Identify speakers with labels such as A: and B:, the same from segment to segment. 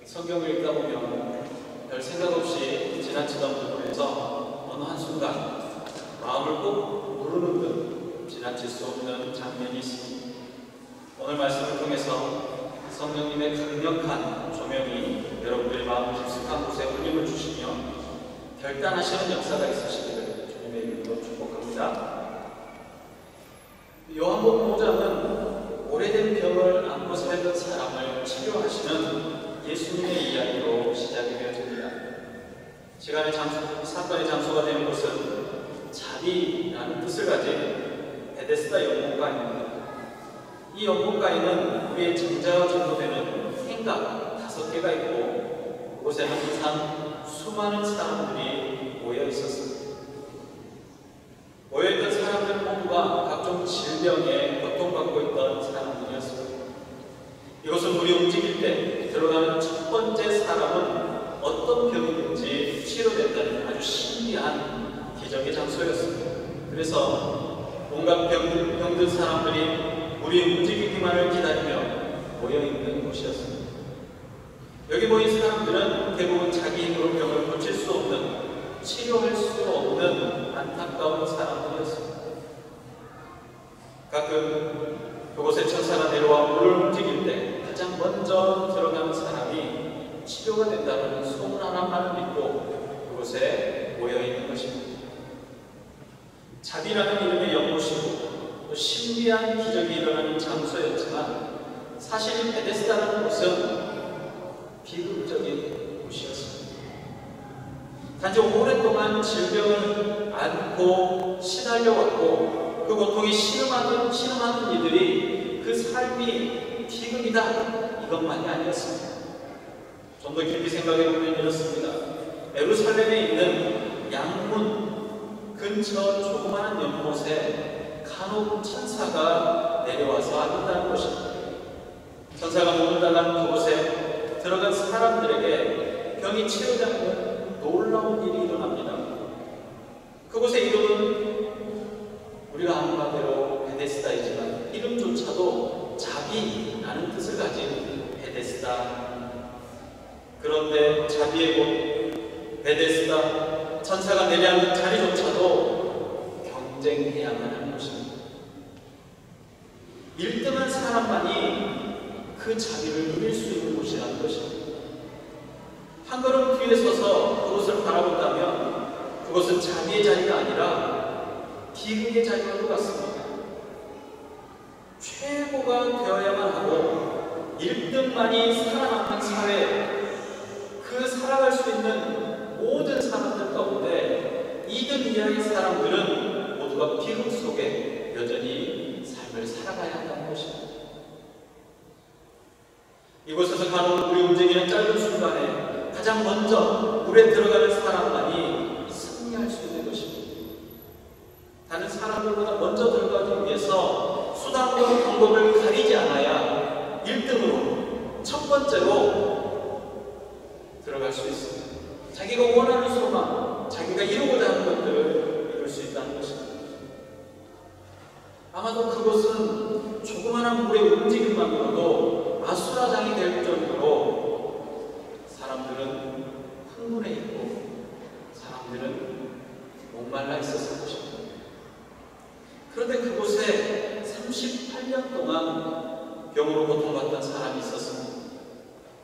A: 성경을 읽다 보면 별 생각 없이 지나치던 부분에서 어느 한순간 마음을 꼭 누르는 듯 지나칠 수 없는 장면이 있습니다. 오늘 말씀을 통해서 성령님의 강력한 조명이 여러분들의 마음 깊숙한 곳에 울림을 주시며 결단하시는 역사가 있으시기를 주님의 이름으로 축복합니다. 요한복음 5장은 오래된 병을 안고 살던 사람을 치료하시는 예수님의 이야기로 시작이 되어집니다. 사건의 장소가 되는 곳은 자비라는 뜻을 가진 베데스다 연못가입니다. 이 연못가에는 우리의 정자와 정도되는 행각 5개가 있고 그곳에는 항상 수많은 사람들이 모여 있었습니다. 모여있던 사람들 모두가 각종 질병에 고통받고 있던 사람들이었습니다. 이것은 물이 움직일 때 들어가는 첫 번째 사람은 어떤 병이든지 치료된다는 아주 신기한 기적의 장소였습니다. 그래서 온갖 병든 사람들이 물이 움직이기만을 기다리며 모여있는 곳이었습니다. 여기 모인 사람들은 대부분 자기 힘으로 병을 고칠 수 없는, 치료할 수 없는 안타까운 사람들이었습니다. 가끔 그곳에 천사가 내려와 물을 움직일 때 가장 먼저 들어가는 사람이 치료가 된다는 소문 하나만을 믿고 그곳에 모여있는 것입니다. 자비라는 이름의 연못이고 또 신비한 기적이 일어나는 장소였지만 사실 베데스다라는 곳은 비극적인 곳이었습니다. 단지 오랫동안 질병을 안고 시달려왔고 그 고통이 신음하던 이들이 그 삶이 비극이다 이것만이 아니었습니다. 좀 더 깊이 생각해보면 이렇습니다. 예루살렘에 있는 양문 근처 조그마한 연못에 간혹 천사가 내려와서 앉는다는 것입니다. 천사가 머물다간 그곳에 들어간 사람들에게 병이 치료되는 놀라운 일이 일어납니다. 그곳의 이름은 우리가 아는 바대로 베데스다이지만 이름조차도 자비라는 뜻을 가진 베데스다. 그런데 자비의 곳 베데스다, 천사가 내려앉는 자리조차도 경쟁해야만 하는 곳입니다. 1등한 사람만이 그 자비를 누릴 수 있는 곳이라는 것입니다. 한 걸음 뒤에 서서 그곳을 바라본다면 그것은 자비의 자리가 아니라 비극의 자리와 똑같습니다. 최고가 되어야만 하고 1등만이 살아남는 사회, 그 살아갈 수 있는 모든 사람들 가운데 2등 이하의 사람들은 모두가 비극 속에 여전히 삶을 살아가야 한다는 것입니다. 이곳에서 간혹 물이 움직이는 짧은 순간에 가장 먼저 물에 들어가는 사람만이 승리할 수 있는 것입니다. 다른 사람들보다 먼저 들어가기 위해서 수단과 방법을 가리지 않아야 1등으로 첫 번째로 들어갈 수 있습니다. 자기가 원하는 소망, 자기가 이루고자 하는 것들을 이룰 수 있다는 것입니다. 아마도 그것은 조그마한 물의 움직임만으로도 아수라장이 될 정도로 사람들은 흥분해 있고 사람들은 목말라 있었을 것입니다. 그런데 그곳에 38년 동안 병으로 고통받던 사람이 있었습니다.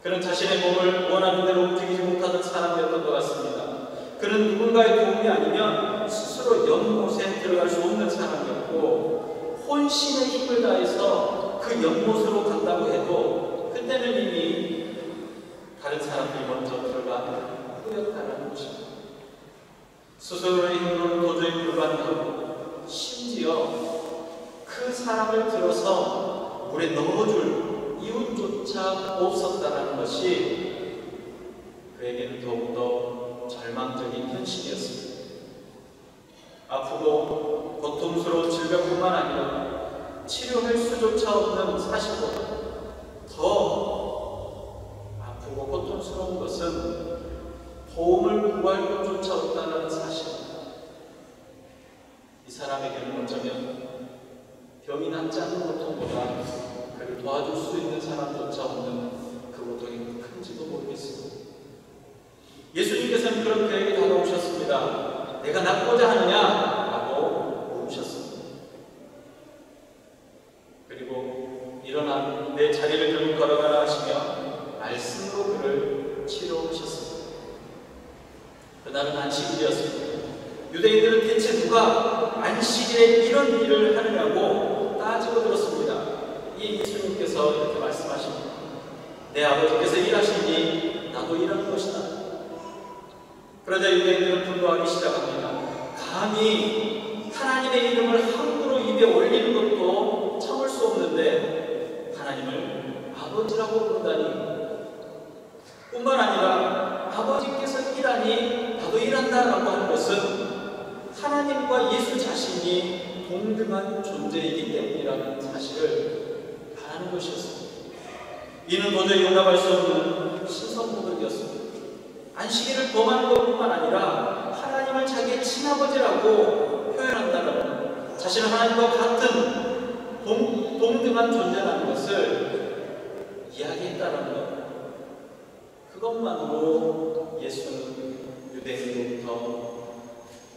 A: 그는 자신의 몸을 원하는 대로 움직이지 못하던 사람이었던 것 같습니다. 그는 누군가의 도움이 아니면 스스로 연못에 들어갈 수 없는 사람이었고 혼신의 힘을 다해서 그 연못으로 간다고 해도 그때는 이미 다른 사람들이 먼저 들어가 뿌였다는 것입니다. 스스로의 힘으로는 도저히 불가능하고 심지어 그 사람을 들어서 물에 넣어줄 이웃조차 없었다는 것이 그에게는 더욱더 절망적인 현실이었습니다. 아프고 고통스러운 질병뿐만 아니라 치료할 수조차 없는 사실보다 더 아프고 고통스러운 것은 도움을 구할 것조차 없다는 사실입니다. 이 사람에게는 어쩌면 병이 낫지 않는 고통보다 그를 도와줄 수 있는 사람조차 없는 그 고통이 큰지도 모르겠습니다. 내가 낫고자 하느냐라고 물으셨습니다. 그리고 일어나 내 자리를 들고 걸어가라 하시며 말씀으로 그를 치료하셨습니다. 그날은 안식일이었습니다. 유대인들은 대체 누가 안식일에 이런 일을 하느냐고 따지고 들었습니다. 이 예수님께서 이렇게 말씀하십니다. 내 아버지께서 일하시니 나도 일하는 것이다. 그러자 유대인들은 분노하기 시작합니다. 감히 하나님의 이름을 함부로 입에 올리는 것도 참을 수 없는데 하나님을 아버지라고 부르다니, 뿐만 아니라 아버지께서 일하니 나도 일한다라고 하는 것은 하나님과 예수 자신이 동등한 존재이기 때문이라는 사실을 말하는 것이었습니다. 이는 도저히 용납할 수 없는 신성모독이었습니다. 안식일을 범하는 것뿐만 아니라 하나님을 자기의 친아버지라고 표현한다는, 자신은 하나님과 같은 동등한 존재라는 것을 이야기했다는 것, 그것만으로 예수는 유대인으로부터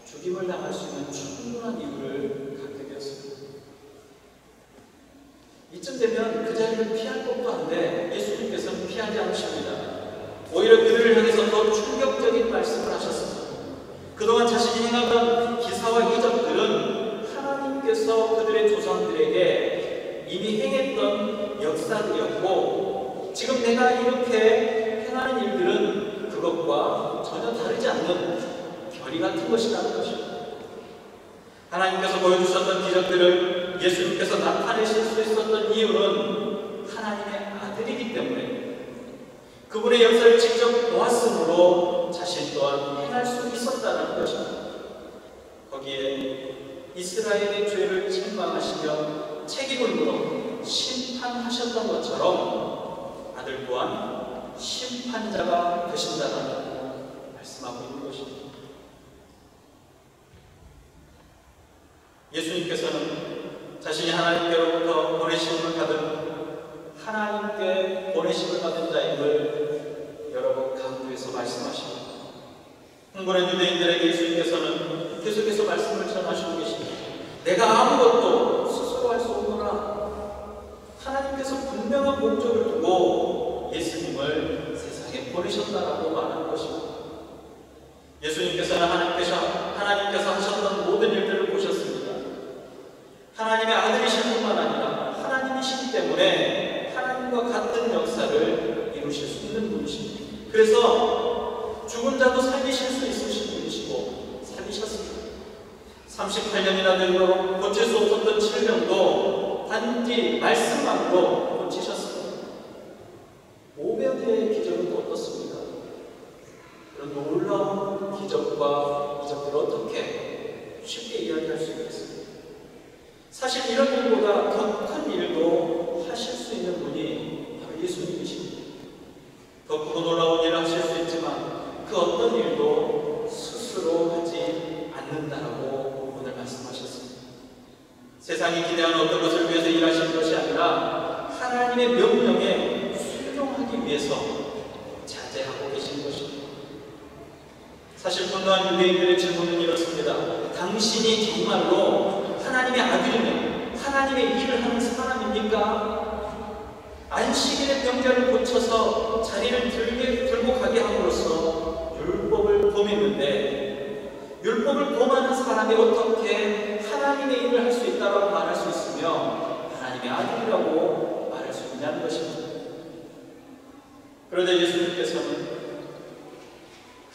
A: 죽임을 당할 수 있는 충분한 이유를 갖게 되었습니다. 이쯤 되면 그 자리를 피할 것도 한데 예수님께서는 피하지 않으십니다. 오히려 그들을 향해서 더 충격적인 말씀을 하셨습니다. 그동안 자신이 행하던 기사와 이적들은 하나님께서 그들의 조상들에게 이미 행했던 역사들이었고, 지금 내가 이렇게 행하는 일들은 그것과 전혀 다르지 않는 결의 같은 것이라는 것입니다. 하나님께서 보여주셨던 기적들을 예수님께서 나타내실 수 있었던 이유는 하나님의 아들이기 때문에, 그분의 역사를 직접 보았으므로 자신 또한 행할 수 있었다는 것입니다. 거기에 이스라엘의 죄를 책망하시며 책임을 물어 심판하셨던 것처럼 아들 또한 심판자가 되신다라고 말씀하고 있는 것입니다. 예수님께서는 자신이 하나님께로부터 보내심을 받은, 하나님께 보내심을 받은 자임을 여러 번 강조해서 말씀하십니다. 흥분한 유대인들에게 예수님께서는 계속해서 말씀을 전하시고 계십니다. 내가 아무것도 스스로 할 수 없노라. 하나님께서 분명한 목적을 두고 예수님을 세상에 보내셨다라고 말하는 것입니다. 예수님께서는 하나님께서 하셨던 모든 일들을 보셨습니다. 하나님의 아들이실 뿐만 아니라 하나님이시기 때문에 하나님과 같은 역사를 이루실 수 있는 분이십니다. 그래서 죽은 자도 살리실 수 있으신 분이시고 살리셨습니다. 38년이나 되도록 고칠 수 없었던 질병도 단지 말씀만으로 고치셨습니다. 500여 개의 기적은 또 어떻습니까? 그런 놀라운 기적과 이적들을 어떻게 쉽게 이야기할 수 있겠습니까? 사실 이런 일보다 더 큰 일도 하실 수 있는 분이 바로 예수님이십니다. 더 크고 놀라운 일을 하실 수 있지만 그 어떤 일도 스스로 하지 않는다라고 오늘 말씀하셨습니다. 세상이 기대하는 어떤 것을 위해서 일하시는 것이 아니라 하나님의 명령에 순종하기 위해서 자제하고 계시는 것입니다. 사실 분노한 유대인들의 질문은 이렇습니다. 당신이 정말로 하나님의 아들이면 하나님의 일을 하는 사람입니까? 안식일의 병자를 고쳐서 자리를 들고 가게 함으로써 율법을 범했는데, 율법을 범하는 사람이 어떻게 하나님의 일을 할 수 있다고 말할 수 있으며 하나님의 아들이라고 말할 수 있냐는 것입니다. 그런데 예수님께서는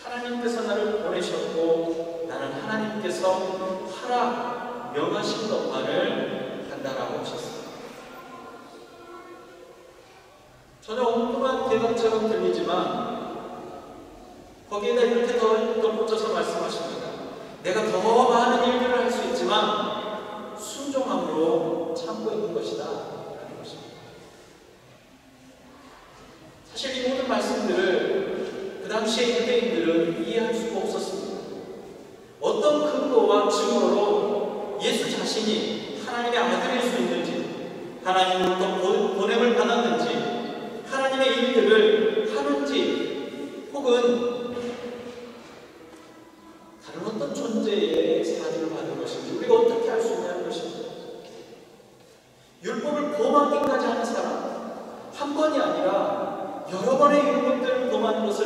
A: 하나님께서 나를 보내셨고 나는 하나님께서 하라 명하신 것만을 한다라고 하셨습니다. 전혀 엉뚱한 대답처럼 들리지만 거기에다 이렇게 더 덧붙여서 말씀하십니다. 내가 더 많은 일들을 할 수 있지만 순종함으로 참고 있는 것이다 라는 것입니다. 사실 이 모든 말씀들을 그 당시의 유대인들은 이해할 수가 없었습니다. 어떤 근거와 증거로 예수 자신이 하나님의 아들일 수 있는지, 하나님으로부터 보냄을 받았는지, 하나님의 일들을 하는지, 혹은 다른 어떤 존재의 영혼의 육문들을 범하는 것을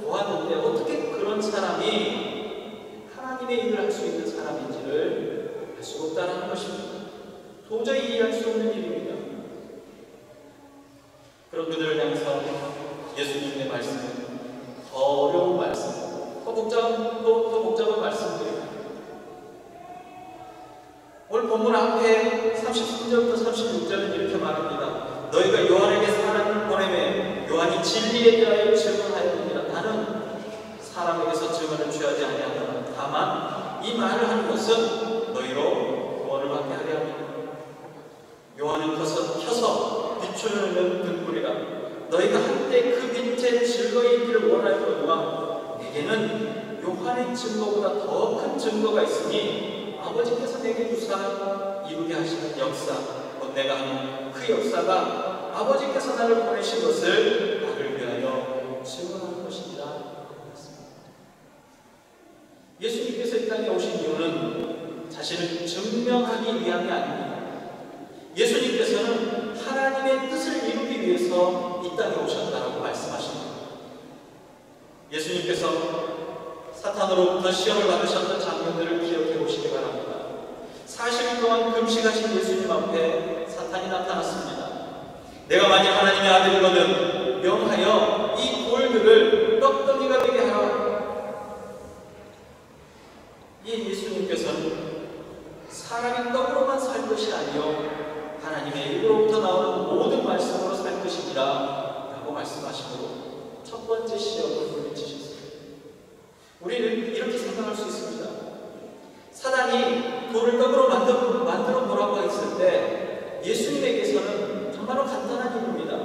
A: 보았는데 어떻게 그런 사람이 하나님의 일을 할 수 있는 사람인지를 알 수가 없다는 것입니다. 도저히 이해할 수 없는 일입니다. 그런 그들을 향해서 예수님의 말씀은 더 어려운 말씀, 더 복잡한 말씀들입니다. 오늘 본문 앞에 33절부터 36절은 이렇게 말합니다. 너희가 요한에게 사람을 보내매 요한이 진리에 대하여 증언하였느니라. 나는 사람에게서 증언을 취하지 아니하노라. 다만 이 말을 하는 것은 너희로 구원을 받게 하려 합니다. 요한은 켜서 비추는 등불이라. 너희가 한때 그 빛에 즐거이 있기를 원하였거니와 내게는 요한의 증거보다 더 큰 증거가 있으니 아버지께서 내게 주사 이루게 하시는 역사, 곧 내가 하는 그 역사가 아버지께서 나를 보내신 것을 나를 위하여 증언하는 것이니라. 예수님께서 이 땅에 오신 이유는 자신을 증명하기 위함이 아닙니다. 예수님께서는 하나님의 뜻을 이루기 위해서 이 땅에 오셨다라고 말씀하십니다. 예수님께서 사탄으로부터 시험을 받으셨던 장면들을 기억해 보시기 바랍니다. 40일 동안 금식하신 예수님 앞에 사탄이 나타났습니다. 내가 만약 하나님의 아들이거든 명하여 이 돌들을 떡덩이가 되게 하라. 이 예수님께서는 사람이 떡으로만 살 것이 아니요 하나님의 입으로부터 나오는 모든 말씀으로 살 것이니라 라고 말씀하시고 첫 번째 시험을 물리치셨습니다. 우리는 이렇게 생각할 수 있습니다. 사단이 돌을 떡으로 만들어 보라고 했을 때 예수님에게서는 정말로 간단한 일입니다.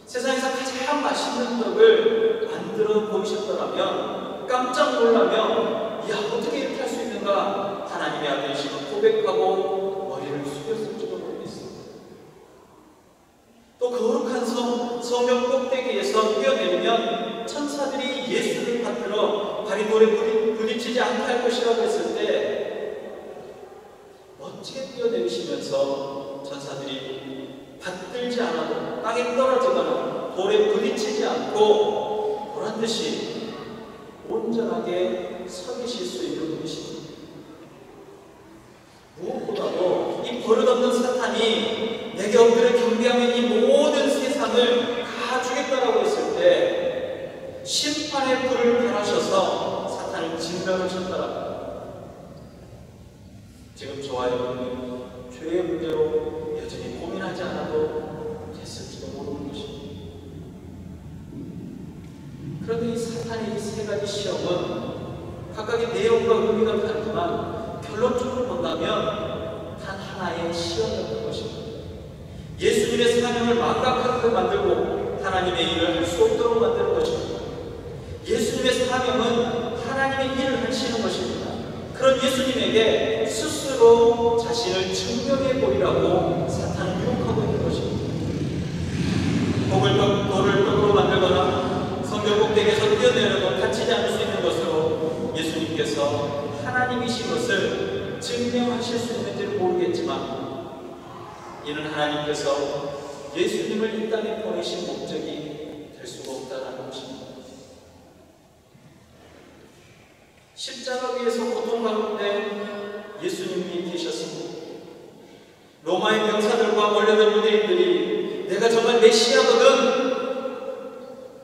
A: 세상에서 가장 맛있는 떡을 만들어 보이셨더라면 깜짝 놀라며 야 어떻게 이렇게 할 수 있는가 하나님의 아들이심을 고백하고 머리를 숙였을지도 모르겠습니다. 또 거룩한 성벽 꼭대기에서 뛰어내리면 천사들이 예수를 받들어 발이 돌에 부딪히지 않게 할 것이라고 했을 때 멋지게 뛰어내리시면서 천사들이 받들지 않아도 땅에 떨어지거나 돌에 부딪히지 않고 보란듯이 온전하게 서 계실 수 있는 분이십니다. 무엇보다도 이 버릇없는 사탄이 내게 엎드려 경배하면 이 모든 세상을 다 주겠다라고 했을 때 심판의 불을 발하셔서 사탄을 진멸하셨다랍니다. 지금 저와 여러분은 죄의 문제로 여전히 고민하지 않아도 됐을지도 모르는 것입니다. 그런데 이 사탄의 이 세 가지 시험은 각각의 내용과 의미가 다르지만 결론적으로 본다면 단 하나의 시험이었던 것입니다. 예수님의 사명을 망각하게 만들고 하나님의 일을 할 수 없도록 만드는 것입니다. 예수님의 사명은 하나님의 일을 하시는 것입니다. 그런 예수님에게 스스로 자신을 증명해 보이라고 사탄은 유혹하고 있는 것입니다. 돌을 떡으로 만들거나 성벽 꼭대기에서 뛰어내려도 다치지 않을 수 있는 것으로 예수님께서 하나님이신 것을 증명하실 수 있는지는 모르겠지만 이는 하나님께서 예수님을 이 땅에 보내신 목적이 될 수가 없다는 것입니다. 십자가 위에서 고통 가운데 예수님이 계셨습니다. 로마의 병사들과 몰려든 유대인들이 내가 정말 메시아거든,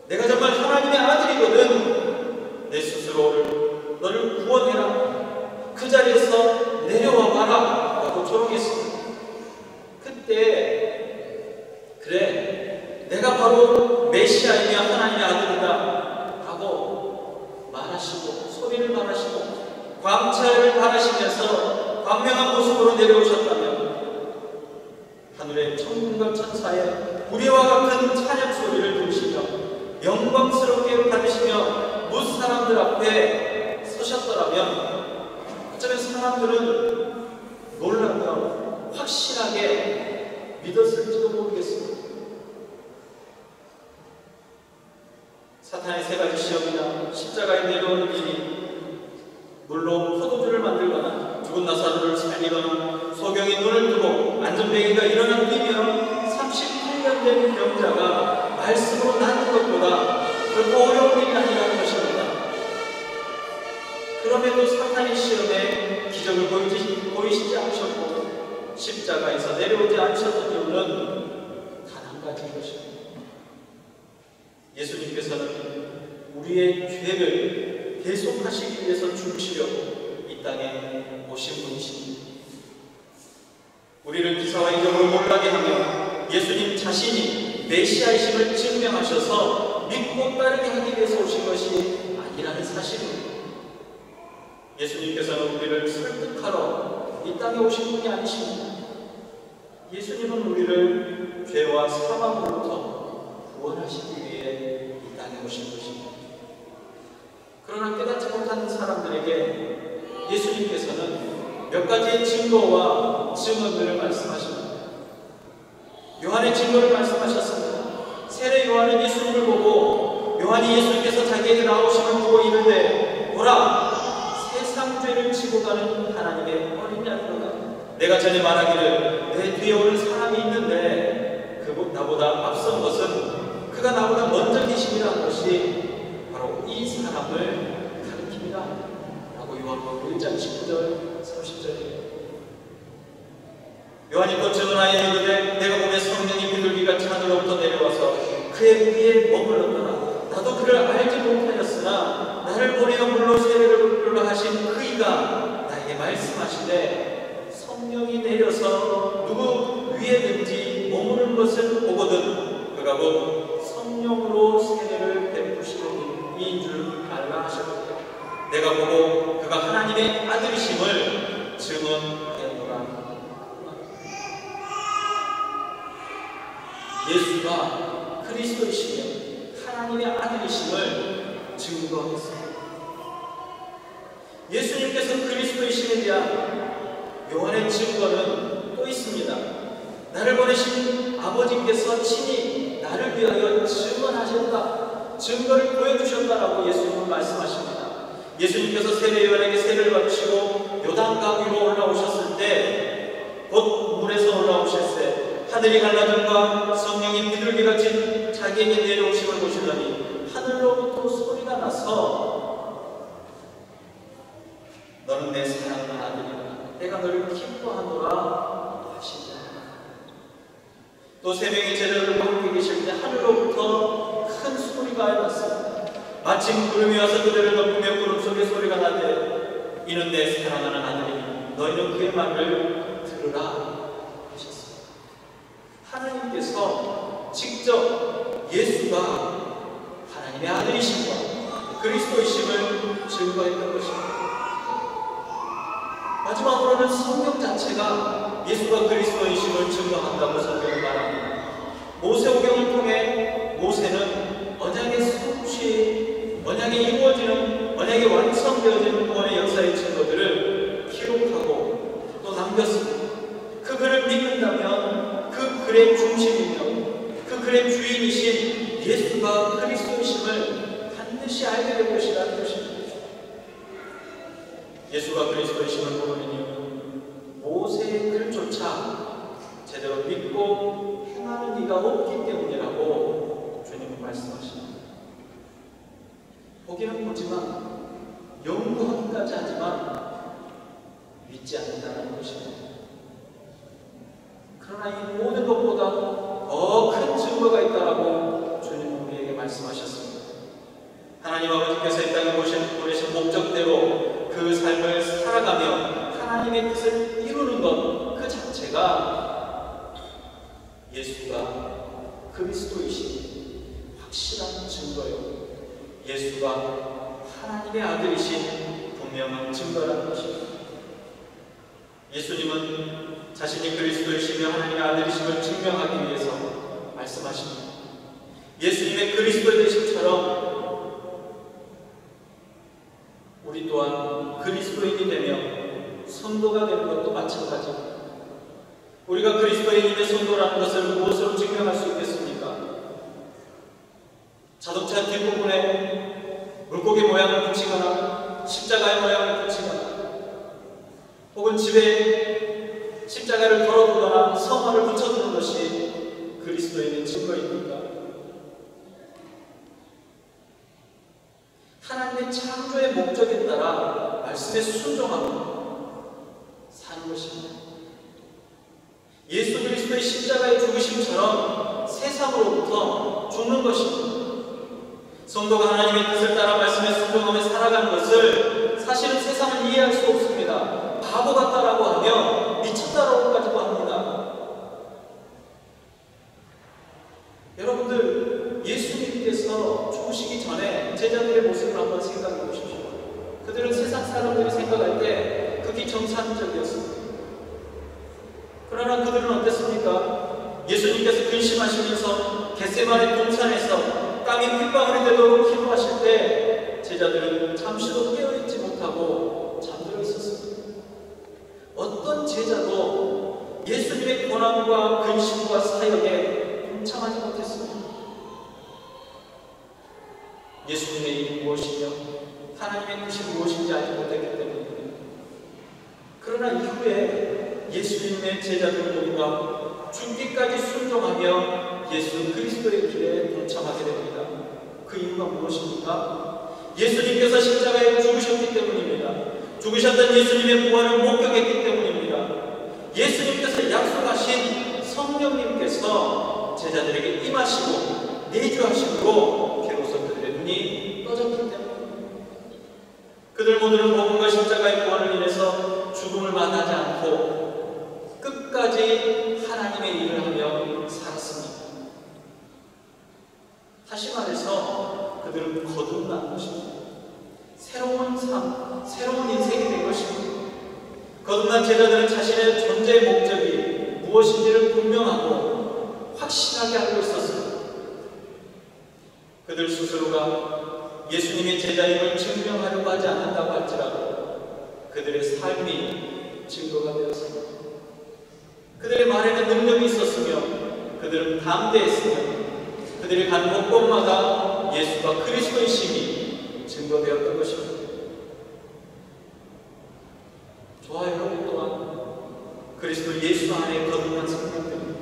A: 내가 정말 하나님의 아들이거든, 내 스스로를 너를 구원해라, 그 자리에서 내려와 봐라 라고 조롱했습니다. 그때 그래 내가 바로 메시아이며 하나님의 아들이다 하고 말하시고 소리를 말하시고 광채를 발하시면서 광명한 모습으로 내려오셨다면 하늘의 천군과 천사의 우리와 같은 찬양 소리를 들으시며 영광스럽게 받으시며 뭇 사람들 앞에 서셨더라면 어쩌면 사람들은 놀라며 확실하게 믿었을지도 모르겠습니다. 사탄의 세 가지 시험이나 십자가에 내려오는 일이 물론 포도주를 만들거나 죽은 나사로를 살리거나 소경이 눈을 뜨고 안전뱅이가 일어난 뒤면 38년 된 병자가 말씀으로 낫는 모습을 보이시지 않으셨고 십자가에서 내려오지 않으셨던 이유는 단 한 가지인 것입니다. 예수님께서는 우리의 죄를 대속하시기 위해서 죽으시려고 이 땅에 오신 분이십니다. 우리를 기사와 이적으로 놀라게 하며 예수님 자신이 메시아이심을 증명하셔서 믿고 따르게 하기 위해서 오신 것이 아니라는 사실입니다. 예수님께서는 우리를 설득하러 이 땅에 오신 분이 아니십니다. 예수님은 우리를 죄와 사망으로부터 구원하시기 위해 이 땅에 오신 것입니다. 그러나 깨닫지 못하는 사람들에게 예수님께서는 몇 가지의 증거와 증언들을 말씀하십니다. 요한의 증거를 말씀하셨습니다. 세례 요한은 예수님을 보고 요한이 예수님께서 자기에게 나오심을 보고 이르되 보라, 세상 죄를 지고 가는 하나님의 어린 양이로다. 내가 전에 말하기를 내 뒤에 오는 사람이 있는데 나보다 앞선 것은 그가 나보다 먼저 계심이라 한 것이 바로 이 사람을 가리킵니다 라고 요한복음 1장 19절 30절에 요한이 또 증언하여 이르되 내가 보면 성령이 비둘기같이 하늘로부터 내려와서 그의 위에 머물렀더라. 나도 그를 알지 못하였으나 나를 보내어 물로 세례를 하신 그이가 나에게 말씀하시되 성령이 내려서 누구 위에든지 머무는 것을 보거든 그가 곧 성령으로 세례를 베푸시는 이인 줄 알라 하셨다. 내가 보고 그가 하나님의 아들이심을 증언하였노라. 예수가 그리스도이시며 하나님의 아들이심을 증거했습니다. 예수님께서 그리스도이심에 대한 요한의 증거는 또 있습니다. 나를 보내신 아버지께서 친히 나를 위하여 증언하셨다, 증거를 보여주셨다라고 예수님은 말씀하십니다. 예수님께서 세례 요한에게 세례를 받으시고 요단강 위로 올라오셨을 때 곧 물에서 올라오실세 하늘이 갈라짐과 성령이 비둘기같이 자기에게 내려오심을 보시더니 하늘로부터 소리가 나서 너는 내 사랑하는 아들이라 내가 너를 기뻐하노라 하시자. 또 세 명의 제자들과 함께 계실 때 하늘로부터 큰 소리가 났습니다. 마침 구름이 와서 그들을 덮으며 구름 속에 소리가 나되 이는 내 사랑하는 아들이니 너희는 그의 말을 들으라 하셨습니다. 하나님께서 직접 예수가 하나님의 아들이심과 그리스도이심을 증거했던 것입니다. 마지막으로는 성경 자체가 예수가 그리스도이심을 증거한다고 성경은 말합니다. 모세오경을 통해 모세는 언약의 성취, 언약이 이루어지는, 언약이 완성되어지는 구원의 역사의 증거들을 기록하고 또 남겼습니다. 그 글을 믿는다면 그 글의 중심이며 그 글의 주인이신 예수가 그리스도이심을 반드시 알게 될 것이라는 것입니다. 예수가 그리스도이심을 모르는 이유는 모세의 글조차 제대로 믿고 행하는 이가 없기 때문이라고 주님은 말씀하십니다. 보기는 보지만 연구하기까지 하지만 믿지 않는다는 것입니다. 그러나 이 모든 것보다 더 큰 증거가 있다라고 주님은 우리에게 말씀하셨습니다. 하나님 아버지께서 이 땅에 보내신 목적대로 그 삶을 살아가며 하나님의 뜻을 이루는 것 그 자체가 예수가 그리스도이신 확실한 증거요, 예수가 하나님의 아들이신 분명한 증거라는 것입니다. 예수님은 자신이 그리스도이시며 하나님의 아들이심을 증명하기 위해서 말씀하십니다. 예수님의 그리스도 되심처럼 우리 또한 그리스도인이 되며 성도가 되는 것도 마찬가지입니다. 우리가 그리스도인의 성도라는 것을 무엇으로 증명할 수 있겠습니까? 자동차 뒷부분에 물고기 모양을 붙이거나 십자가의 모양을 붙이거나 혹은 집에 십자가를 걸어두거나 성화를 붙여두는 것이 그리스도인의 증거입니까? 하나님의 창조의 목적에 따라 말씀에 순종하고 사는 것입니다. 예수 그리스도의 십자가의 죽으심처럼 세상으로부터 죽는 것입니다. 성도가 하나님의 뜻을 따라 말씀에 순종하며 살아가는 것을 사실은 세상은 이해할 수 없습니다. 바보 같다라고 하며 미쳤다라고까지도 합니다. 여러분들, 예수님께서 죽으시기 전에 제자들의 모습을 한번 생각해 보십시오. 그들은 세상 사람들이 생각할 때 극히 정상적이었습니다. 그러나 그들은 어땠습니까? 예수님께서 근심하시면서 겟세마네 동산에서 땀이 핏방울이 되도록 기도하실 때 제자들은 잠시도 깨어있지 못하고 잠들어 있었습니다. 어떤 제자도 예수님의 고난과 근심과 사역에 동참하지 못했습니다. 예수님의 일이 무엇이며 하나님의 뜻이 무엇인지 알지 못했기 때문입니다. 그러나 이후에 예수님의 제자들 모두가 죽기까지 순종하며 예수 그리스도의 길에 동참하게 됩니다. 그 이유가 무엇입니까? 예수님께서 십자가에 죽으셨기 때문입니다. 죽으셨던 예수님의 부활을 목격했기 때문입니다. 예수님께서 약속하신 성령님께서 제자들에게 임하시고 내주하심으로 비로소 그들의 눈이 떠졌기 때문입니다. 그들 모두는 복음과 십자가의 구원을 인해서 죽음을 만나지 않고 끝까지 하나님의 일을 하며 살았습니다. 다시 말해서 그들은 거듭난 것입니다. 새로운 삶, 새로운 인생이 된 것입니다. 거듭난 제자들은 자신의 존재의 목적이 무엇인지를 분명하고 확실하게 알고 있었습니다. 그들 스스로가 예수님의 제자임을 증명하려고 하지 않는다고 할지라도 그들의 삶이 증거가 되었습니다. 그들의 말에는 능력이 있었으며 그들은 담대했으며 그들이 간 곳곳마다 예수가 그리스도이심이 증거되었던 것입니다. 저와 여러분 또한 그리스도 예수 안에 거듭난 생명입니다.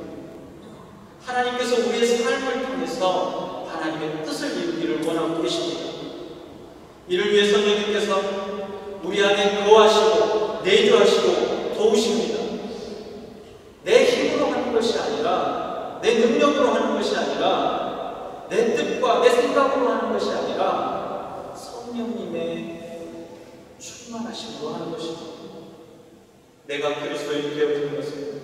A: 하나님께서 우리의 삶을 통해서 하나님의 뜻을 이루기를 원하고 계십니다. 이를 위해 성령님께서 우리 안에 거하시고 내주하시고 도우십니다. 내 힘으로 하는 것이 아니라, 내 능력으로 하는 것이 아니라, 내 뜻과 내 생각으로 하는 것이 아니라 성령님의 충만하심으로 하는 것입니다. 내가 그리스도인이 되어지는 것은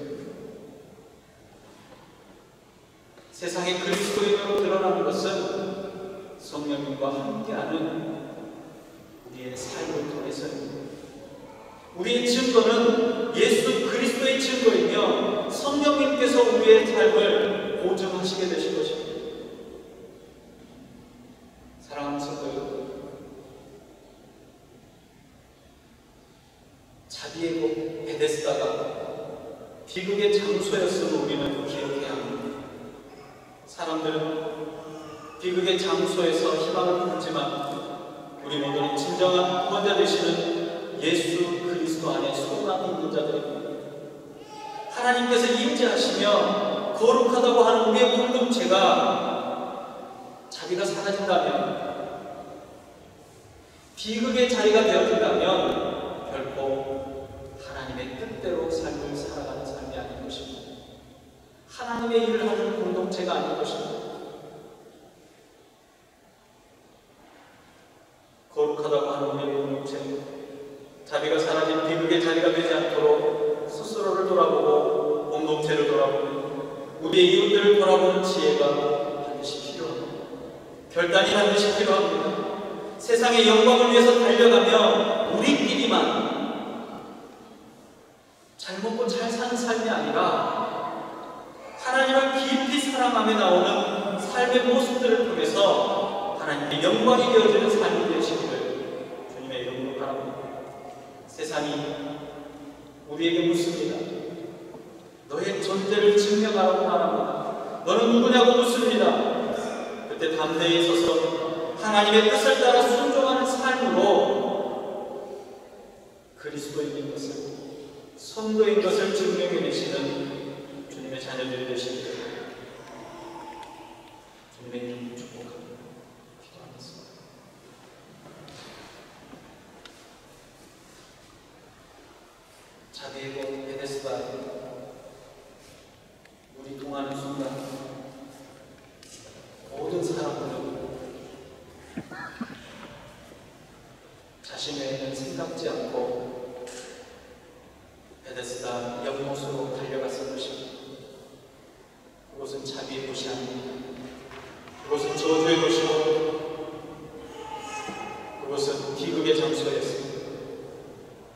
A: 세상에 그리스도인으로 드러나는 것은 성령님과 함께하는 우리의 삶을 통해서입니다. 우리의 증거는 예수 그리스도의 증거이며 성령님께서 우리의 삶을 보증하시게 되신 것입니다. 사랑하는 성도 여러분, 자비의 곳 베데스다가 비극의 장소였음을 우리는 기억해야 합니다. 사람들은 비극의 장소에서 희망을 품지만 우리 모두는 진정한 구원자 되시는 예수 그리스도 안에 소망이 있는 자들입니다. 하나님께서 임재하시며 거룩하다고 하는 우리의 공동체가 자비가 사라진다면, 비극의 자리가 되어진다면 결코 하나님의 뜻대로 삶을 살아가는 삶이 아닌 것입니다. 하나님의 일을 하는 공동체가 아닌 것입니다. 거룩하다고 하는 우리의 공동체는 자비가 사라진 비극의 자리가 되지 않도록 스스로를 돌아보고 공동체를 돌아보고 우리의 이웃들을 돌아보는 지혜가 반드시 필요합니다. 결단이 반드시 필요합니다. 세상의 영광을 위해서 달려가며 우리끼리만 잘 먹고 잘 사는 삶이 아니라 하나님을 깊이 사랑하며 나오는 삶의 모습들을 통해서 하나님의 영광이 되어지는 삶이 되시기를 주님의 이름으로 바랍니다. 세상이 우리에게 묻습니다. 너의 존재를 증명하라고 말합니다. 너는 누구냐고 묻습니다. 그때 담대히 서서 하나님의 뜻을 따라 순종하는 삶으로 그리스도인 것을, 성도인 것을 증명해내시는 주님의 자녀들이 되시기를 주님의 이름으로 축복합니다. 기도하겠습니다. 자비의 곳 생각지 않고 베데스다 연못으로 달려갔을 것입니다. 그곳은 자비의 곳이 아닙니다. 그곳은 저주의 곳이고 그곳은 비극의 장소였습니다.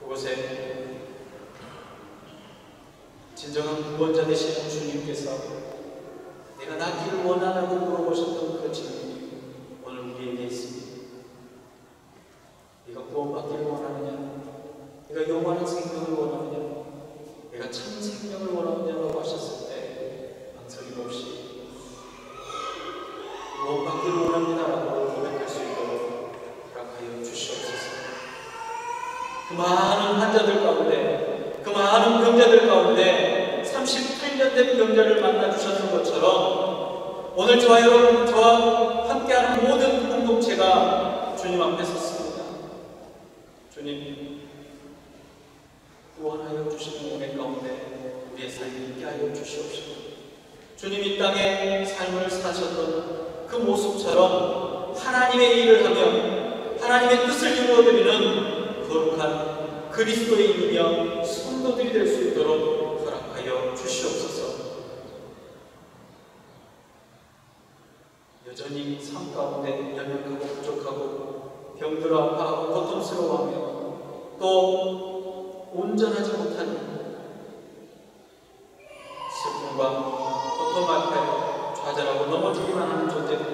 A: 그곳에 진정한 구원자 되시는 주님께서 내가 낫기를 원하냐고 물어보셨던 그 질문이 오늘 우리에게 있습니다. 네가 구원받기를 원하느냐? 네가 영원한 생명을 원하느냐? 내가 참 생명을 원하느냐고 하셨을 때 망설임 없이 구원받기를 원합니다라고 고백할 수 있도록 허락하여 주시옵소서. 그 많은 환자들 가운데, 그 많은 병자들 가운데 38년 된 병자를 만나 주셨던 것처럼 오늘 저와 여러분, 저와 함께하는 모든 공동체가 주님 앞에 섰습니다. 주님, 구원하여 주시는 은혜 가운데 우리의 삶이 있게 하여 주시옵시고, 주님 이 땅에 삶을 사셨던 그 모습처럼 하나님의 일을 하며 하나님의 뜻을 이루어드리는 거룩한 그리스도인이며 성도들이 될 수 있도록 허락하여 주시옵소서. 여전히 삶 가운데 연약하고 부족하고 병들어 아파하고 고통스러워하며 또 온전하지 못한 슬픔과 고통 앞에 좌절하고 넘어지기만 하는 존재들,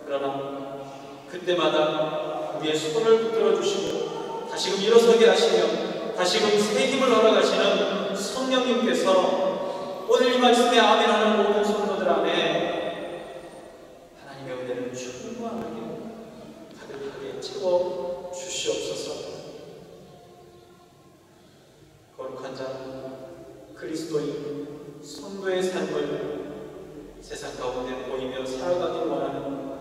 A: 그러나 그때마다 우리의 손을 붙들어 주시고 다시금 일어서게 하시며 다시금 새 힘을 허락하시는 성령님께서 오늘 이 말씀에 아멘하는 모든 성도들 안에 하나님의 은혜를 충만하게 가득하게 채워 주시옵소서. 거룩한 자 그리스도인 성도의 삶을 세상 가운데 보이며 살아가길 원하는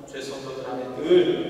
A: 죄 성도들 안에 늘